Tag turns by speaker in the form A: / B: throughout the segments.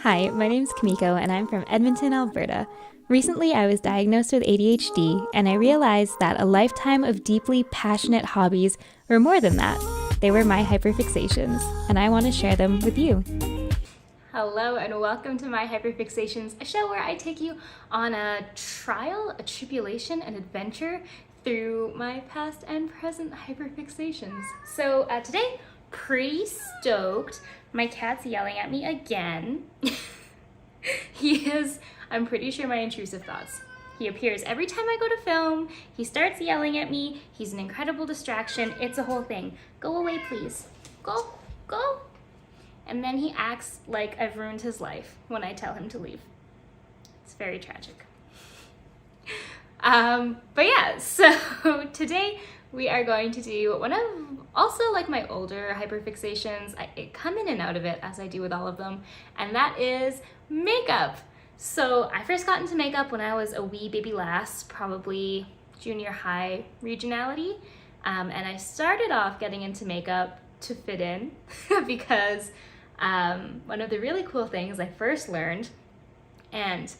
A: Hi, my name's Kimiko and I'm from Edmonton, Alberta. Recently, I was diagnosed with ADHD and I realized that a lifetime of deeply passionate hobbies were more than that. They were my hyperfixations, and I want to share them with you. Hello and welcome to my Hyperfixations, a show where I take you on a trial, a tribulation, an adventure through my past and present hyperfixations. So today, pretty stoked. My cat's yelling at me again. He is, I'm pretty sure, my intrusive thoughts. He appears every time I go to film. He starts yelling at me. He's an incredible distraction. It's a whole thing. Go away, please. Go, go. And then he acts like I've ruined his life when I tell him to leave. It's very tragic. But yeah, so today we are going to do one of also like my older hyperfixations. I come in and out of it as I do with all of them, and that is makeup. So I first got into makeup when I was a wee baby lass, probably junior high regionality, and I started off getting into makeup to fit in because one of the really cool things I first learned, and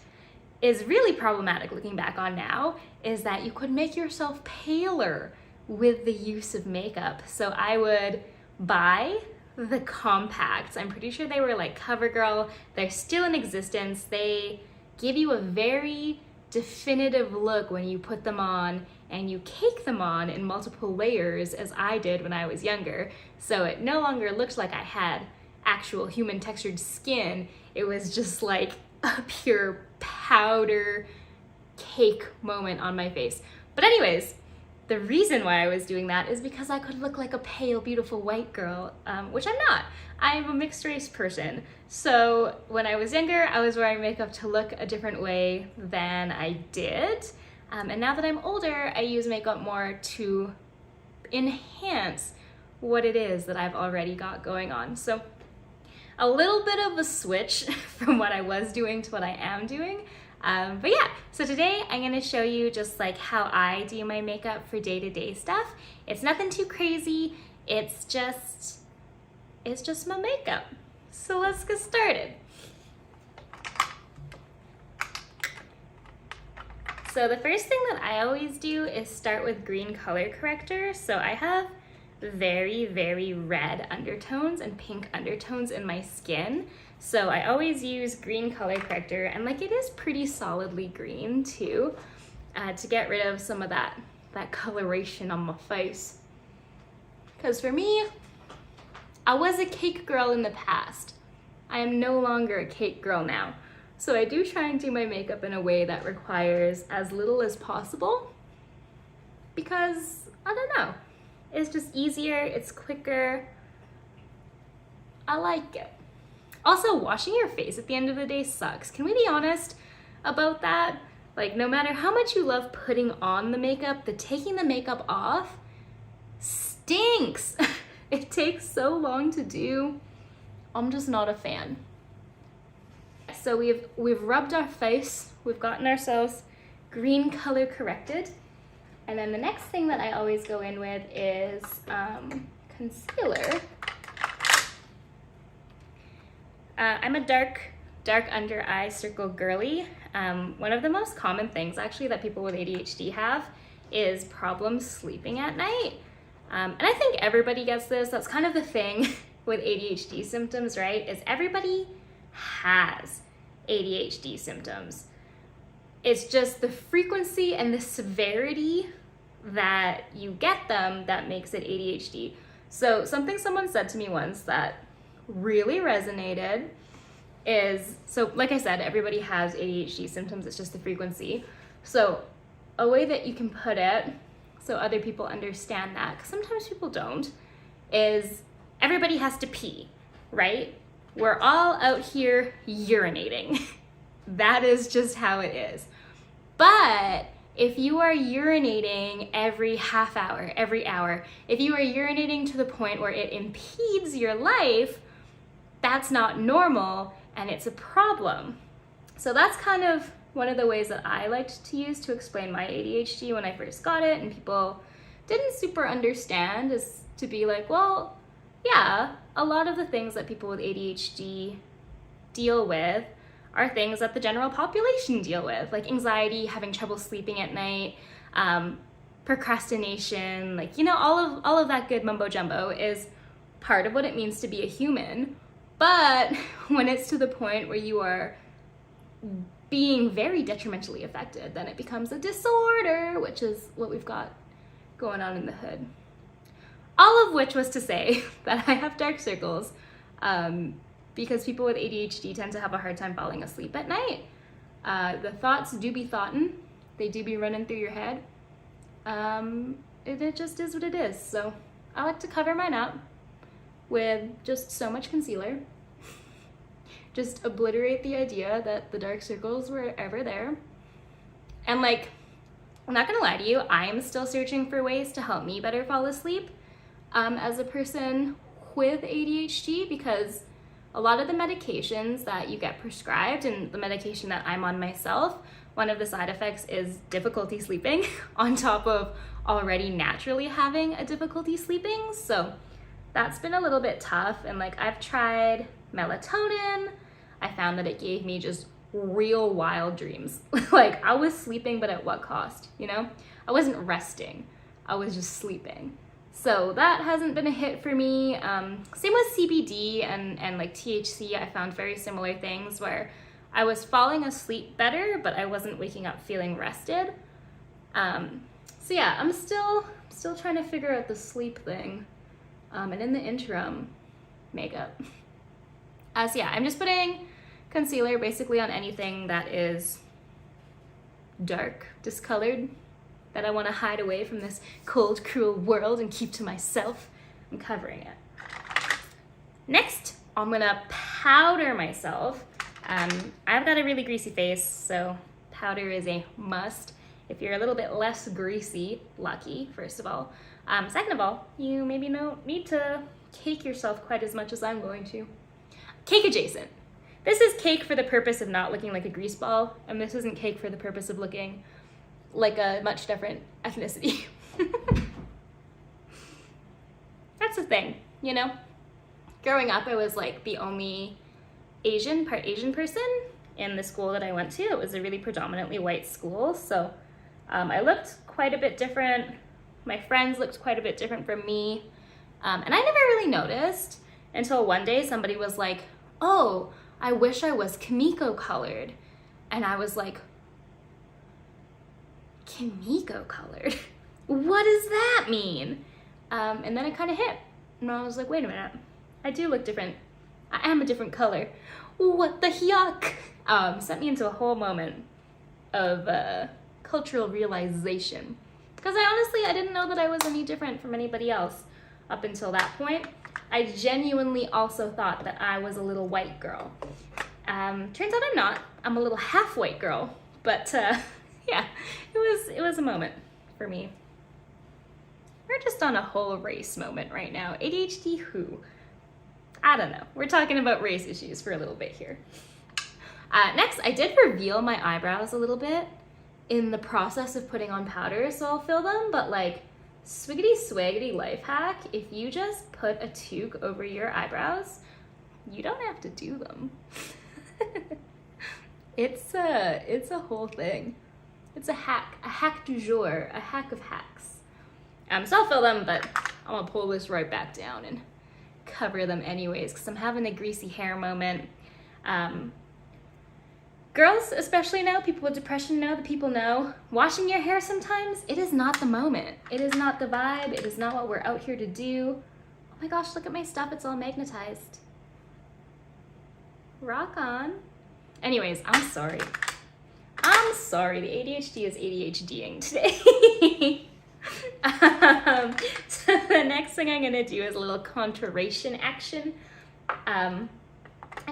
A: is really problematic looking back on now, is that you could make yourself paler with the use of makeup. So I would buy the compacts. I'm pretty sure they were like CoverGirl. They're still in existence. They give you a very definitive look when you put them on, and you cake them on in multiple layers as I did when I was younger. So it no longer looked like I had actual human textured skin. It was just like a pure powder cake moment on my face. But anyways, the reason why I was doing that is because I could look like a pale, beautiful white girl, which I'm not. I'm a mixed race person. So when I was younger, I was wearing makeup to look a different way than I did. And now that I'm older, I use makeup more to enhance what it is that I've already got going on. So a little bit of a switch from what I was doing to what I am doing. But yeah, so today I'm gonna show you just like how I do my makeup for day-to-day stuff. It's nothing too crazy. It's just my makeup. So let's get started. So the first thing that I always do is start with green color corrector. So I have very, very red undertones and pink undertones in my skin. So I always use green color corrector, and like it is pretty solidly green too, to get rid of some of that coloration on my face. Because for me, I was a cake girl in the past. I am no longer a cake girl now. So I do try and do my makeup in a way that requires as little as possible, because I don't know, it's just easier, it's quicker. I like it. Also, washing your face at the end of the day sucks. Can we be honest about that? Like, no matter how much you love putting on the makeup, the taking the makeup off stinks. It takes so long to do. I'm just not a fan. So we've rubbed our face, we've gotten ourselves green color corrected. And then the next thing that I always go in with is concealer. I'm a dark under eye circle girly. One of the most common things actually that people with ADHD have is problems sleeping at night. And I think everybody gets this. That's kind of the thing with ADHD symptoms, right? Is everybody has ADHD symptoms. It's just the frequency and the severity that you get them that makes it ADHD. So something someone said to me once that really resonated is, so like I said, everybody has ADHD symptoms, it's just the frequency. So a way that you can put it so other people understand that, because sometimes people don't, is everybody has to pee, right? We're all out here urinating. That is just how it is. But if you are urinating every half hour, every hour, if you are urinating to the point where it impedes your life, that's not normal and it's a problem. So that's kind of one of the ways that I liked to use to explain my ADHD when I first got it and people didn't super understand, is to be like, well, yeah, a lot of the things that people with ADHD deal with are things that the general population deal with, like anxiety, having trouble sleeping at night, procrastination, like, you know, all of that good mumbo jumbo is part of what it means to be a human. But when it's to the point where you are being very detrimentally affected, then it becomes a disorder, which is what we've got going on in the hood. All of which was to say that I have dark circles because people with ADHD tend to have a hard time falling asleep at night. The thoughts do be thoughtin', they do be running through your head. It just is what it is. So I like to cover mine up with just so much concealer. Just obliterate the idea that the dark circles were ever there. And like, I'm not gonna lie to you, I am still searching for ways to help me better fall asleep as a person with ADHD, because a lot of the medications that you get prescribed and the medication that I'm on myself, one of the side effects is difficulty sleeping on top of already naturally having a difficulty sleeping. So that's been a little bit tough. And like, I've tried melatonin. I found that it gave me just real wild dreams. Like, I was sleeping, but at what cost, you know? I wasn't resting, I was just sleeping. So that hasn't been a hit for me. Same with CBD and like THC. I found very similar things where I was falling asleep better, but I wasn't waking up feeling rested. So yeah, I'm still trying to figure out the sleep thing. And in the interim, makeup. So yeah, I'm just putting concealer basically on anything that is dark, discolored, that I want to hide away from this cold, cruel world and keep to myself. I'm covering it. Next, I'm gonna powder myself. I've got a really greasy face, so powder is a must. If you're a little bit less greasy, lucky, first of all. Second of all, you maybe don't need to cake yourself quite as much as I'm going to. Cake adjacent. This is cake for the purpose of not looking like a grease ball, and this isn't cake for the purpose of looking like a much different ethnicity. That's the thing, you know? Growing up, I was like the only part Asian person in the school that I went to. It was a really predominantly white school, so I looked quite a bit different. My friends looked quite a bit different from me, and I never really noticed until one day somebody was like, "Oh, I wish I was Kimiko colored," and I was like, Kimiko colored? What does that mean? And then it kind of hit, and I was like, wait a minute, I do look different. I am a different color. What the yuck? Sent me into a whole moment of cultural realization, because I didn't know that I was any different from anybody else up until that point. I genuinely also thought that I was a little white girl. Turns out I'm not. I'm a little half white girl, but yeah, it was a moment for me. We're just on a whole race moment right now. ADHD who? I don't know. We're talking about race issues for a little bit here. Next, I did reveal my eyebrows a little bit in the process of putting on powder, so I'll fill them, but like, swiggity swaggity life hack, if you just put a toque over your eyebrows, you don't have to do them. It's a whole thing. It's a hack du jour, a hack of hacks. So I'll fill them, but I'm gonna pull this right back down and cover them anyways, because I'm having a greasy hair moment. Girls, especially now, people with depression know, the people know, washing your hair sometimes, it is not the moment. It is not the vibe. It is not what we're out here to do. Oh my gosh, look at my stuff. It's all magnetized. Rock on. Anyways, I'm sorry. I'm sorry. The ADHD is ADHDing today. So the next thing I'm gonna do is a little contouration action. I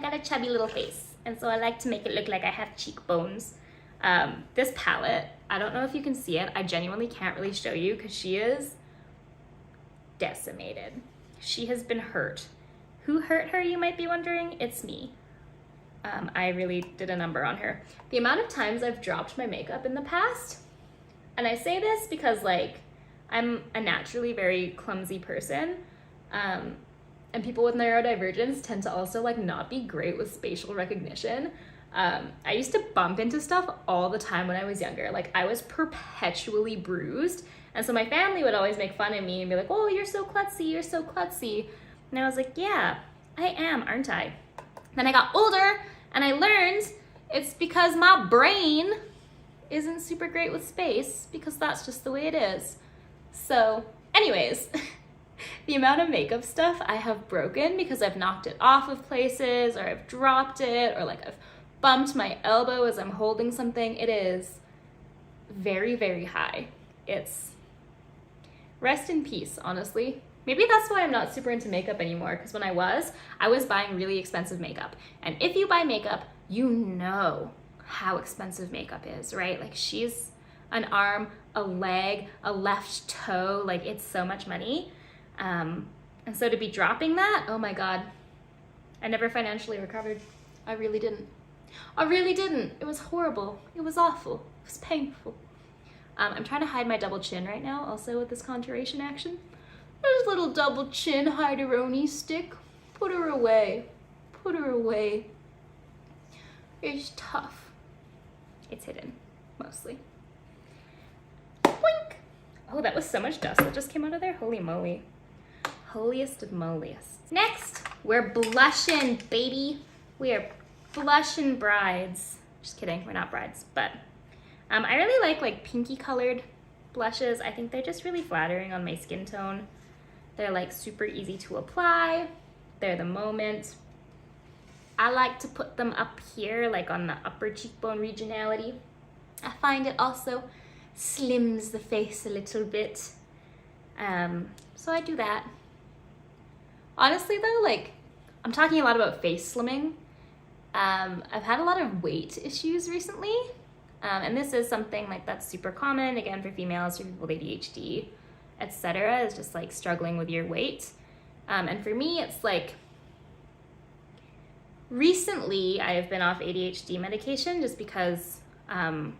A: got a chubby little face, and so I like to make it look like I have cheekbones. This palette, I don't know if you can see it. I genuinely can't really show you because she is decimated. She has been hurt. Who hurt her, you might be wondering? It's me. I really did a number on her. The amount of times I've dropped my makeup in the past, and I say this because like, I'm a naturally very clumsy person. And people with neurodivergence tend to also like not be great with spatial recognition. I used to bump into stuff all the time when I was younger. Like I was perpetually bruised. And so my family would always make fun of me and be like, oh, you're so klutzy, you're so klutzy. And I was like, yeah, I am, aren't I? Then I got older and I learned it's because my brain isn't super great with space, because that's just the way it is. So anyways, the amount of makeup stuff I have broken because I've knocked it off of places, or I've dropped it, or like I've bumped my elbow as I'm holding something, it is very, very high. It's rest in peace, honestly. Maybe that's why I'm not super into makeup anymore, because when I was buying really expensive makeup. And if you buy makeup, you know how expensive makeup is, right? Like she's an arm, a leg, a left toe, like it's so much money. And so to be dropping that, oh my God, I never financially recovered. I really didn't. It was horrible. It was awful. It was painful. I'm trying to hide my double chin right now, also with this contouration action. There's a little double chin hide-a-roni stick. Put her away. Put her away. It's tough. It's hidden, mostly. Boink! Oh, that was so much dust that just came out of there. Holy moly. Holiest of moliest. Next, we're blushing, baby. We are blushing brides. Just kidding, we're not brides, but I really like pinky colored blushes. I think they're just really flattering on my skin tone. They're like super easy to apply. They're the moment. I like to put them up here, like on the upper cheekbone regionality. I find it also slims the face a little bit. So I do that. Honestly though, like I'm talking a lot about face slimming. I've had a lot of weight issues recently. And this is something like that's super common, again, for females, for people with ADHD, etc. is just like struggling with your weight. And for me, it's like, recently I have been off ADHD medication just because I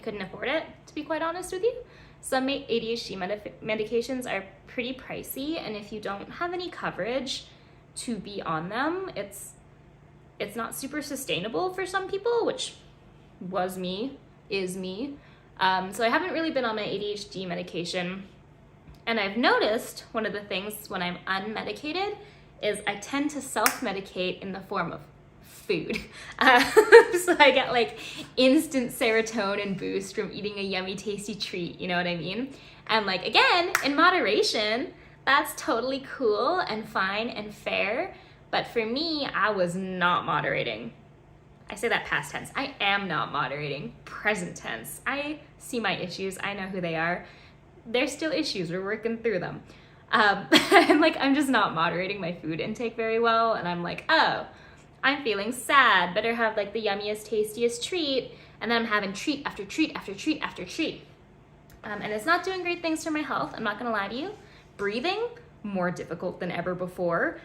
A: couldn't afford it, to be quite honest with you. Some ADHD medications are pretty pricey, and if you don't have any coverage to be on them, it's not super sustainable for some people, which was me, is me. So I haven't really been on my ADHD medication. And I've noticed one of the things when I'm unmedicated is I tend to self-medicate in the form of food. So I get like instant serotonin boost from eating a yummy, tasty treat, you know what I mean? And like, again, in moderation, that's totally cool and fine and fair. But for me, I was not moderating. I say that past tense. I am not moderating. Present tense. I see my issues. I know who they are. They're still issues. We're working through them. And like, I'm just not moderating my food intake very well. And I'm like, oh, I'm feeling sad. Better have like the yummiest, tastiest treat. And then I'm having treat after treat after treat after treat. And it's not doing great things for my health. I'm not gonna lie to you. Breathing, more difficult than ever before.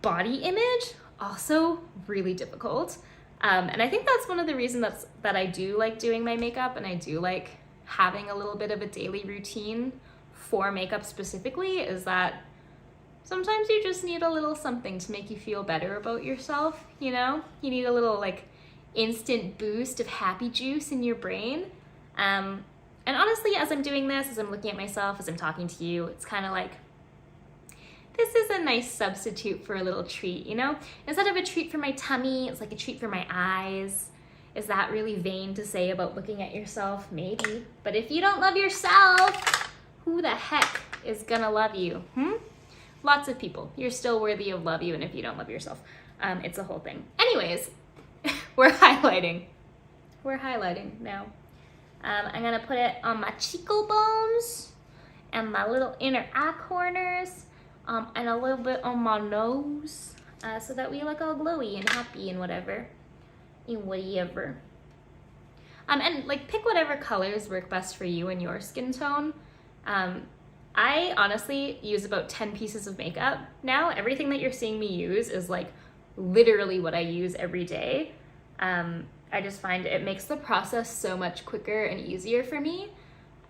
A: Body image, also really difficult. And I think that's one of the reasons that I do like doing my makeup, and I do like having a little bit of a daily routine for makeup specifically, is that sometimes you just need a little something to make you feel better about yourself, you know? You need a little like instant boost of happy juice in your brain. And honestly, as I'm doing this, as I'm looking at myself, as I'm talking to you, it's kind of like, this is a nice substitute for a little treat, you know? Instead of a treat for my tummy, it's like a treat for my eyes. Is that really vain to say about looking at yourself? Maybe. But if you don't love yourself, who the heck is gonna love you? Lots of people. You're still worthy of love even if you don't love yourself. It's a whole thing. Anyways, we're highlighting. We're highlighting now. I'm gonna put it on my cheekbones and my little inner eye corners. And a little bit on my nose, so that we look all glowy and happy and whatever. And like, pick whatever colors work best for you and your skin tone. I honestly use about 10 pieces of makeup now. Everything that you're seeing me use is like literally what I use every day. I just find it makes the process so much quicker and easier for me.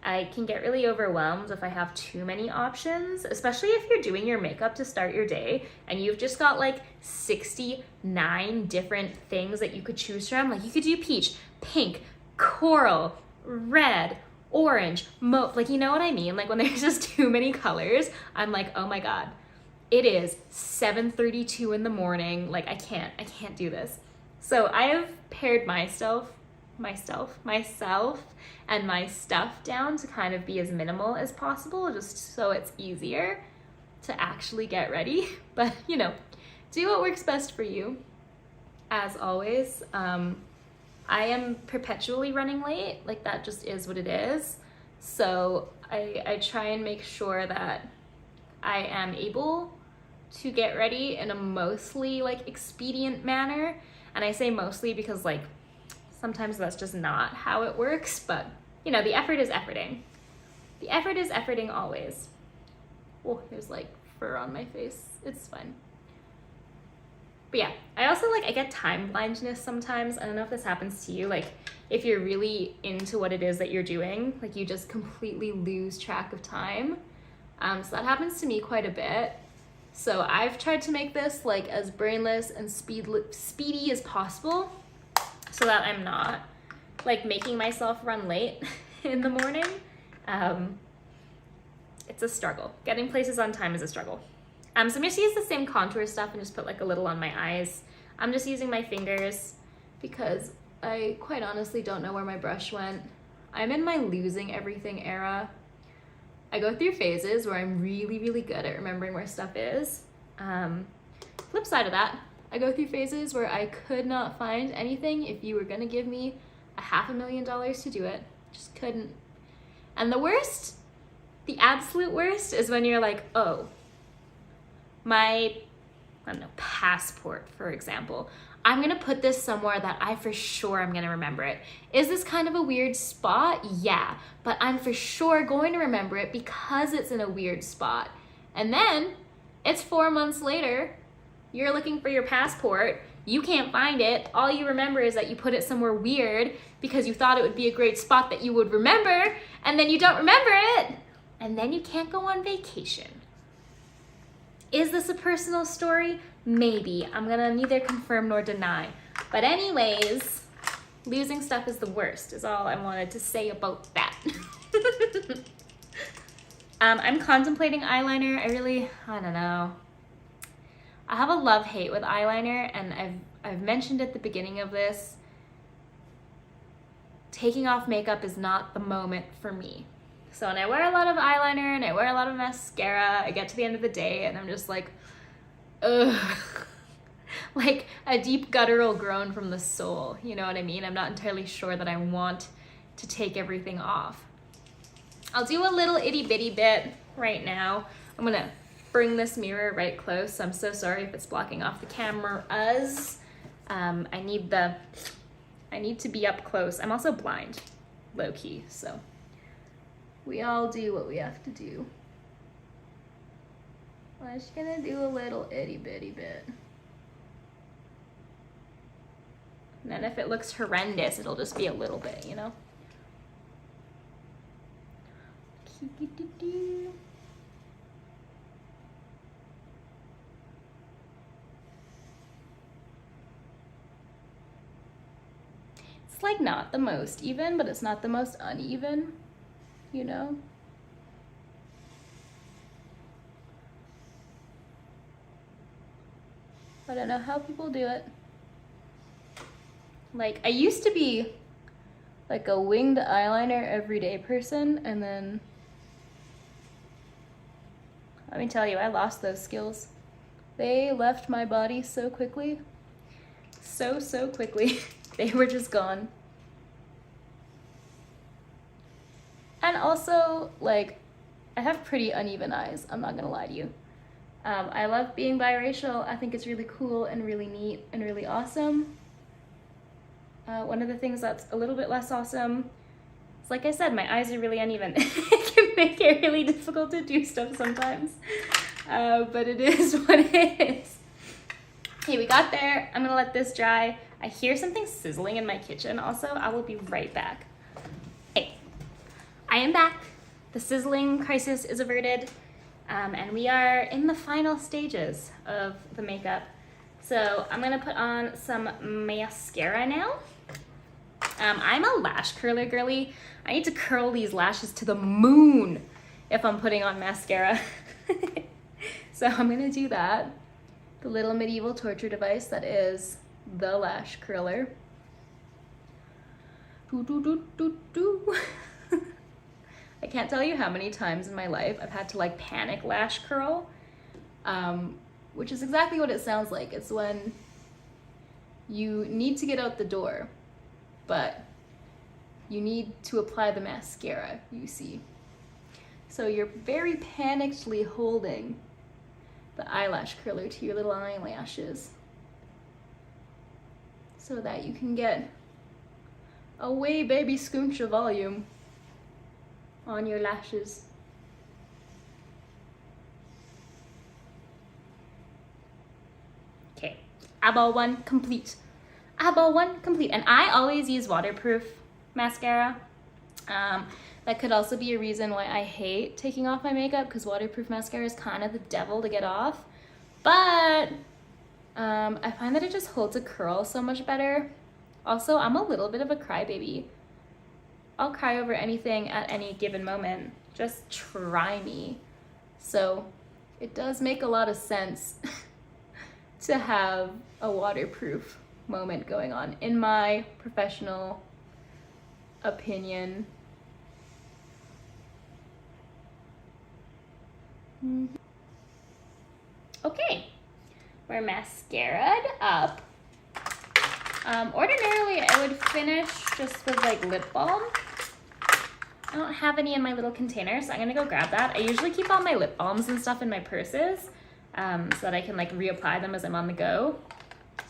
A: I can get really overwhelmed if I have too many options, especially if you're doing your makeup to start your day and you've just got like 69 different things that you could choose from. Like you could do peach, pink, coral, red, orange, mauve, like you know what I mean? Like when there's just too many colors, I'm like, oh my God, it is 7:32 in the morning. Like I can't do this. So I have pared myself and my stuff down to kind of be as minimal as possible, just so it's easier to actually get ready. But you know, do what works best for you. As always, I am perpetually running late, like that just is what it is. So I try and make sure that I am able to get ready in a mostly like expedient manner. And I say mostly because like sometimes that's just not how it works, but you know, the effort is efforting. The effort is efforting always. Oh, there's like fur on my face. It's fine. But yeah, I also I get time blindness sometimes. I don't know if this happens to you. Like if you're really into what it is that you're doing, like you just completely lose track of time. So that happens to me quite a bit. So I've tried to make this like as brainless and speedy as possible so that I'm not like making myself run late in the morning. It's a struggle. Getting places on time is a struggle. So I'm just use the same contour stuff and just put like a little on my eyes. I'm just using my fingers because I quite honestly don't know where my brush went. I'm in my losing everything era. I go through phases where I'm really, really good at remembering where stuff is. Flip side of that, I go through phases where I could not find anything if you were gonna give me $500,000 to do it. Just couldn't. And the worst, the absolute worst is when you're like, oh, my, I don't know, passport, for example. I'm gonna put this somewhere that I for sure I'm gonna remember it. Is this kind of a weird spot? Yeah, but I'm for sure going to remember it because it's in a weird spot. And then it's 4 months later, you're looking for your passport, you can't find it. All you remember is that you put it somewhere weird because you thought it would be a great spot that you would remember, and then you don't remember it, and then you can't go on vacation. Is this a personal story? Maybe. I'm gonna neither confirm nor deny. But anyways, losing stuff is the worst, is all I wanted to say about that. I'm contemplating eyeliner. I don't know. I have a love-hate with eyeliner, and I've mentioned at the beginning of this, taking off makeup is not the moment for me. So when I wear a lot of eyeliner and I wear a lot of mascara, I get to the end of the day and I'm just like, ugh. Like a deep guttural groan from the soul, you know what I mean? I'm not entirely sure that I want to take everything off. I'll do a little itty bitty bit right now. I'm gonna bring this mirror right close. I'm so sorry if it's blocking off the cameras. I need to be up close. I'm also blind, low key, so we all do what we have to do. I'm just gonna do a little itty bitty bit. And then if it looks horrendous, it'll just be a little bit, you know? It's like not the most even, but it's not the most uneven, you know? I don't know how people do it. Like, I used to be like a winged eyeliner everyday person, and then let me tell you, I lost those skills. They left my body so quickly. So quickly. They were just gone. And also, like, I have pretty uneven eyes, I'm not gonna lie to you. I love being biracial. I think it's really cool and really neat and really awesome. One of the things that's a little bit less awesome is, like I said, my eyes are really uneven. It can make it really difficult to do stuff sometimes. But it is what it is. Okay, we got there. I'm gonna let this dry. I hear something sizzling in my kitchen also. I will be right back. Hey, I am back. The sizzling crisis is averted, and we are in the final stages of the makeup. So I'm gonna put on some mascara now. I'm a lash curler girly. I need to curl these lashes to the moon if I'm putting on mascara. So I'm gonna do that. The little medieval torture device that is the lash curler. Do, do, do, do, do. I can't tell you how many times in my life I've had to like panic lash curl, which is exactly what it sounds like. It's when you need to get out the door, but you need to apply the mascara, you see. So you're very panickedly holding the eyelash curler to your little eyelashes so that you can get a way baby scoonch of volume on your lashes. Okay, eyeball one complete. Eyeball one complete. And I always use waterproof mascara. That could also be a reason why I hate taking off my makeup, because waterproof mascara is kind of the devil to get off. But I find that it just holds a curl so much better. Also, I'm a little bit of a crybaby. I'll cry over anything at any given moment. Just try me. So it does make a lot of sense to have a waterproof moment going on, in my professional opinion. Okay, we're mascaraed up. Ordinarily, I would finish just with like lip balm. I don't have any in my little container, so I'm gonna go grab that. I usually keep all my lip balms and stuff in my purses so that I can like reapply them as I'm on the go.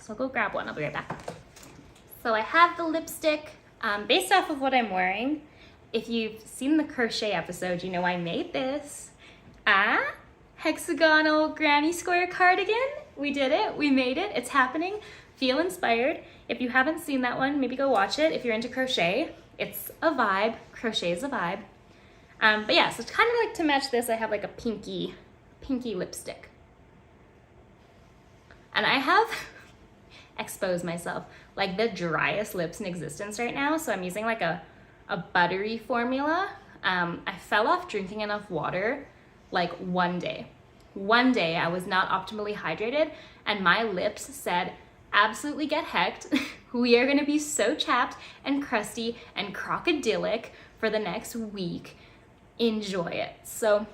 A: So I'll go grab one, I'll be right back. So I have the lipstick based off of what I'm wearing. If you've seen the crochet episode, you know I made this. Hexagonal granny square cardigan. We did it, we made it, it's happening. Feel inspired. If you haven't seen that one, maybe go watch it if you're into crochet. It's a vibe, crochet is a vibe. But yeah, so kind of like to match this, I have like a pinky lipstick. And I have exposed myself, like the driest lips in existence right now. So I'm using like a buttery formula. I fell off drinking enough water like one day. One day I was not optimally hydrated and my lips said, absolutely get hecked. We are gonna be so chapped and crusty and crocodilic for the next week. Enjoy it. So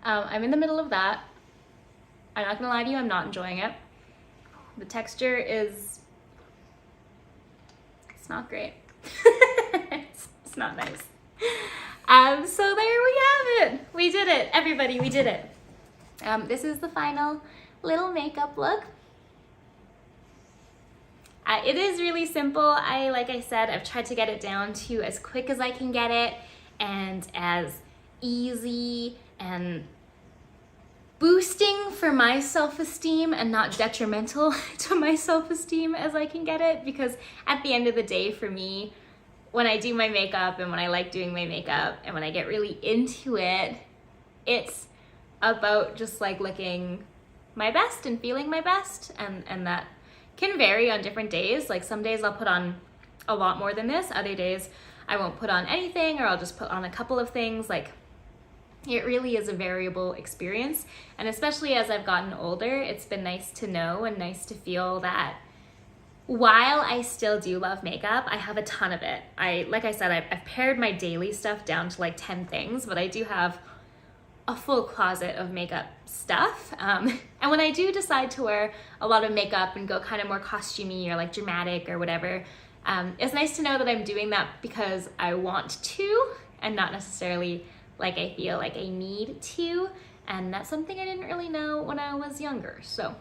A: I'm in the middle of that. I'm not gonna lie to you, I'm not enjoying it. The texture is, it's not great. It's not nice. So there we have it. We did it, everybody, we did it. This is the final little makeup look. It is really simple. Like I said, I've tried to get it down to as quick as I can get it and as easy and boosting for my self-esteem and not detrimental to my self-esteem as I can get it, because at the end of the day for me, when I do my makeup and when I like doing my makeup and when I get really into it, it's about just like looking my best and feeling my best, and that can vary on different days. Like some days I'll put on a lot more than this, other days I won't put on anything, or I'll just put on a couple of things. Like it really is a variable experience, and especially as I've gotten older, it's been nice to know and nice to feel that while I still do love makeup, I have a ton of it. Like I said, I've pared my daily stuff down to like 10 things, but I do have a full closet of makeup stuff. And when I do decide to wear a lot of makeup and go kind of more costumey or like dramatic or whatever, it's nice to know that I'm doing that because I want to and not necessarily like I feel like I need to. And that's something I didn't really know when I was younger. So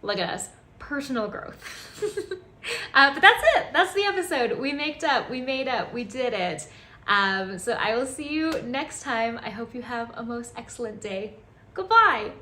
A: look at us, personal growth. But that's it. That's the episode. We made up, we did it. So I will see you next time. I hope you have a most excellent day. Goodbye.